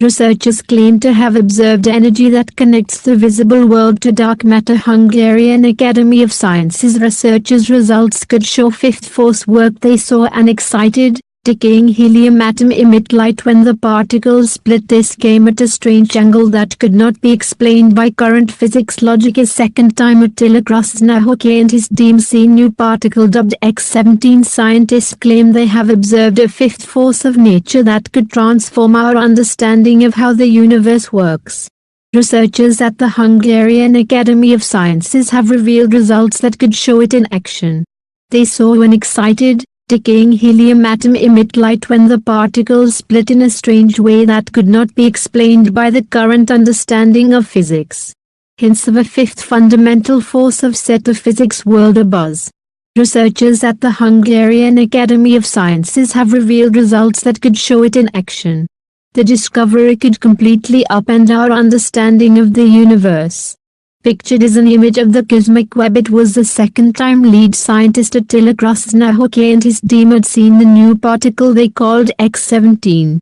Researchers claim to have observed energy that connects the visible world to dark matter. Hungarian Academy of Sciences researchers' results could show fifth force work. They saw an excited, decaying helium atom emit light when the particles split. This came at a strange angle that could not be explained by current physics logic. A second time, Attila Krasznahorkai and his team see new particle dubbed X17. Scientists claim they have observed a fifth force of nature that could transform our understanding of how the universe works. Researchers at the Hungarian Academy of Sciences have revealed results that could show it in action. They saw an excited, decaying helium atom emit light when the particles split in a strange way that could not be explained by the current understanding of physics. Hints of a fifth fundamental force have set the physics world abuzz. Researchers at the Hungarian Academy of Sciences have revealed results that could show it in action. The discovery could completely upend our understanding of the universe. Pictured is an image of the cosmic web. It was the second time lead scientist Attila Krasznahorkai and his team had seen the new particle they called X17.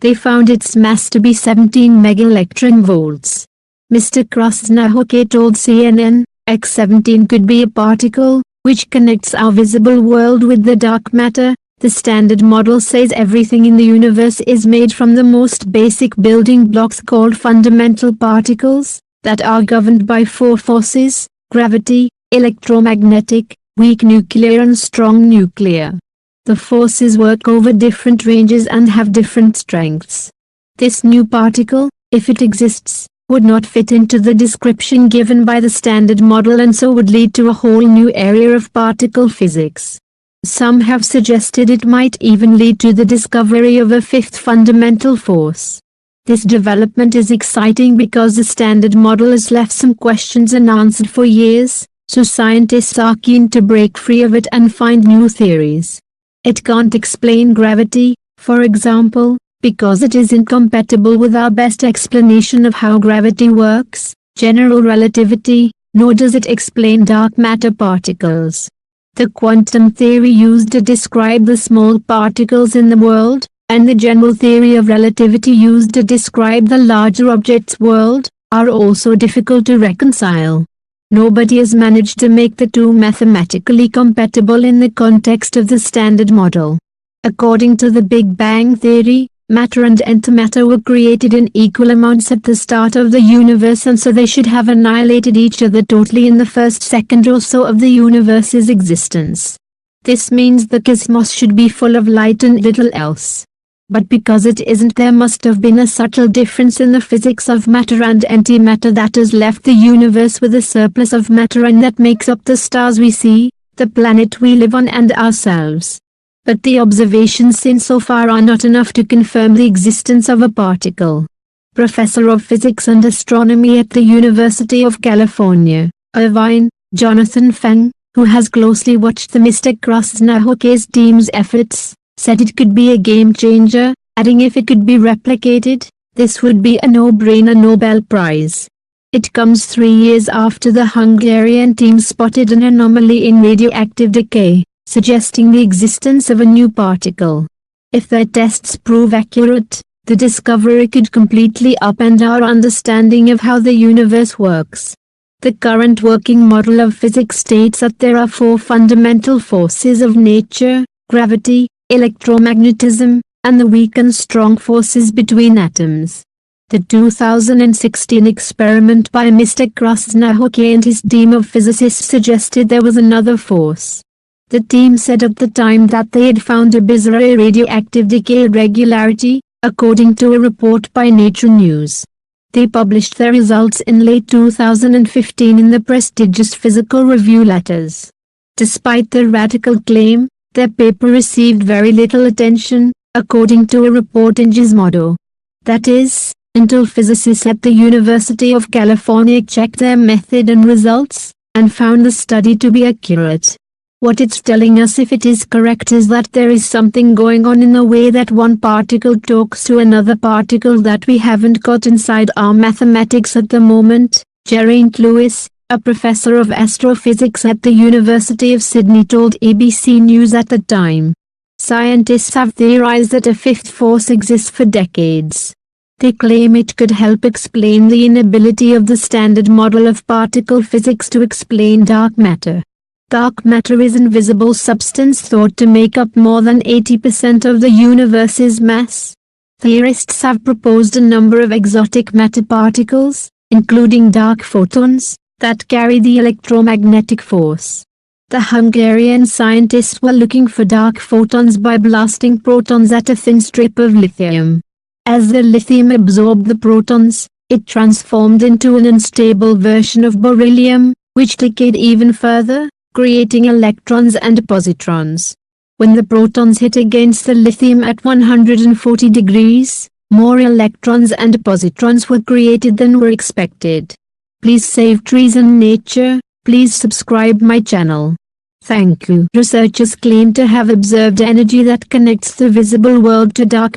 They found its mass to be 17 megaelectronvolts. Mr. Krasznahorkai told CNN, X17 could be a particle, which connects our visible world with the dark matter. The Standard Model says everything in the universe is made from the most basic building blocks called fundamental particles, that are governed by four forces: gravity, electromagnetic, weak nuclear and strong nuclear. The forces work over different ranges and have different strengths. This new particle, if it exists, would not fit into the description given by the Standard Model and so would lead to a whole new area of particle physics. Some have suggested it might even lead to the discovery of a fifth fundamental force. This development is exciting because the Standard Model has left some questions unanswered for years, so scientists are keen to break free of it and find new theories. It can't explain gravity, for example, because it is incompatible with our best explanation of how gravity works, general relativity, nor does it explain dark matter particles. The quantum theory used to describe the small particles in the world, and the general theory of relativity used to describe the larger objects world, are also difficult to reconcile. Nobody has managed to make the two mathematically compatible in the context of the Standard Model. According to the Big Bang theory, matter and antimatter were created in equal amounts at the start of the universe, and so they should have annihilated each other totally in the first second or so of the universe's existence. This means the cosmos should be full of light and little else. But because it isn't, there must have been a subtle difference in the physics of matter and antimatter that has left the universe with a surplus of matter, and that makes up the stars we see, the planet we live on and ourselves. But the observations seen so far are not enough to confirm the existence of a particle. Professor of Physics and Astronomy at the University of California, Irvine, Jonathan Fang, who has closely watched the Mr. Krasznahorkai's team's efforts, said it could be a game changer, adding if it could be replicated, this would be a no-brainer Nobel Prize. It comes 3 years after the Hungarian team spotted an anomaly in radioactive decay, suggesting the existence of a new particle. If their tests prove accurate, the discovery could completely upend our understanding of how the universe works. The current working model of physics states that there are four fundamental forces of nature: gravity, electromagnetism, and the weak and strong forces between atoms. The 2016 experiment by Mr. Krasznahorkai and his team of physicists suggested there was another force. The team said at the time that they had found a bizarre radioactive decay irregularity, according to a report by Nature News. They published their results in late 2015 in the prestigious Physical Review Letters. Despite their radical claim, their paper received very little attention, according to a report in Gizmodo. That is, until physicists at the University of California checked their method and results, and found the study to be accurate. What it's telling us, if it is correct, is that there is something going on in the way that one particle talks to another particle that we haven't got inside our mathematics at the moment. Geraint Lewis, a professor of astrophysics at the University of Sydney, told ABC News at the time. Scientists have theorized that a fifth force exists for decades. They claim it could help explain the inability of the standard model of particle physics to explain dark matter. Dark matter is invisible substance thought to make up more than 80% of the universe's mass. Theorists have proposed a number of exotic matter particles, including dark photons, that carry the electromagnetic force. The Hungarian scientists were looking for dark photons by blasting protons at a thin strip of lithium. As the lithium absorbed the protons, it transformed into an unstable version of beryllium, which decayed even further, creating electrons and positrons. When the protons hit against the lithium at 140 degrees, more electrons and positrons were created than were expected. Please save trees and nature. Please subscribe my channel. Thank you. Researchers claim to have observed energy that connects the visible world to dark